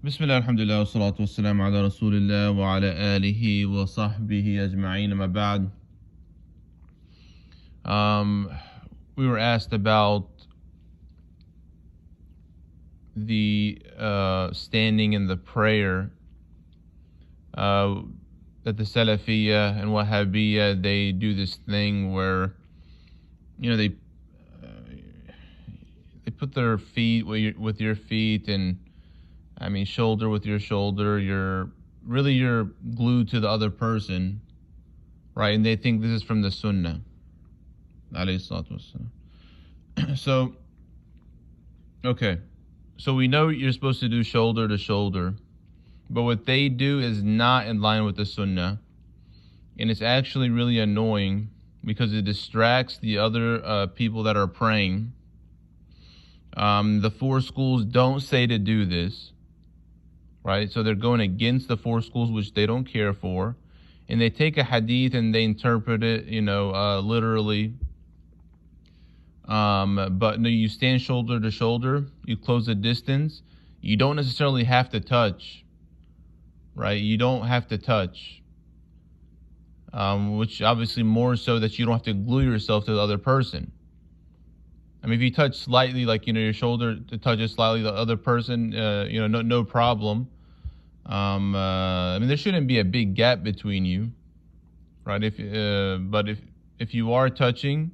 Bismillah, alhamdulillah, wa salatu wa salam ala rasulillah wa ala alihi wa sahbihi ajma'in, amma ba'd. We were asked about the standing in the prayer that the Salafiyah and Wahabiyah, they do this thing where, they put their feet with your feet, and shoulder with your shoulder. You're glued to the other person, right? And they think this is from the Sunnah. So, okay. So we know you're supposed to do shoulder to shoulder, but what they do is not in line with the Sunnah. And it's actually really annoying because it distracts the other people that are praying. The four schools don't say to do this, right? So they're going against the four schools, which they don't care for. And they take a hadith and they interpret it, literally. But no, you stand shoulder to shoulder, you close the distance. You don't necessarily have to touch, right? You don't have to touch. Which obviously more so that you don't have to glue yourself to the other person. If you touch slightly, like, your shoulder to touches slightly the other person, no problem. There shouldn't be a big gap between you, right? But if you are touching,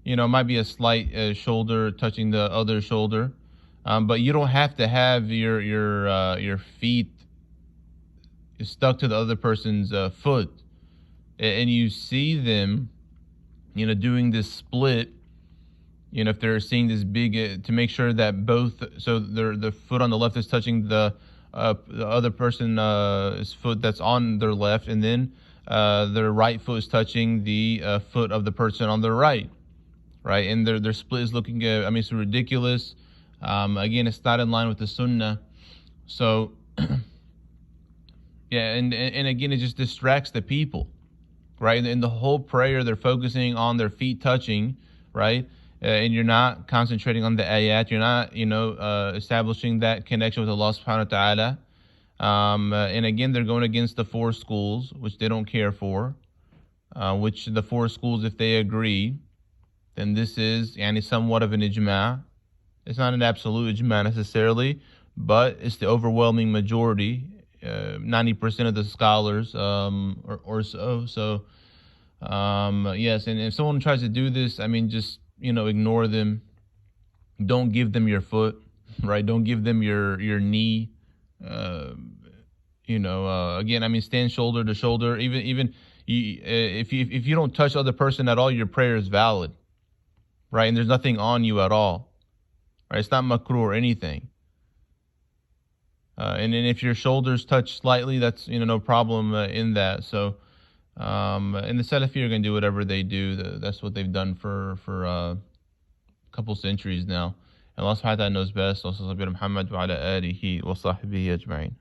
it might be a slight shoulder touching the other shoulder, but you don't have to have your feet stuck to the other person's foot. And you see them, doing this split. If they're seeing this big, to make sure that so the foot on the left is touching the other person's foot that's on their left, and then their right foot is touching the foot of the person on their right, and their split is looking, it's ridiculous. Again, it's not in line with the Sunnah. So, yeah, and again, it just distracts the people, right? In the whole prayer, they're focusing on their feet touching, right? And you're not concentrating on the ayat. You're not, establishing that connection with Allah subhanahu wa ta'ala. And again, they're going against the four schools, which they don't care for. Which the four schools, if they agree, then this is somewhat of an ijma'. It's not an absolute ijma' necessarily, but it's the overwhelming majority, 90% of the scholars, or so. So, yes, and if someone tries to do this, just ignore them. Don't give them your foot, right? Don't give them your knee. Again, stand shoulder to shoulder. Even if you don't touch the other person at all, your prayer is valid, right? And there's nothing on you at all, right? It's not makruh or anything. And then if your shoulders touch slightly, that's no problem in that. So. And the Salafi are going to do whatever they do. That's what they've done for a couple centuries now. And Allah subhanahu wa ta'ala knows best. Muhammad wa ala alihi wa sahbihi ajma'in.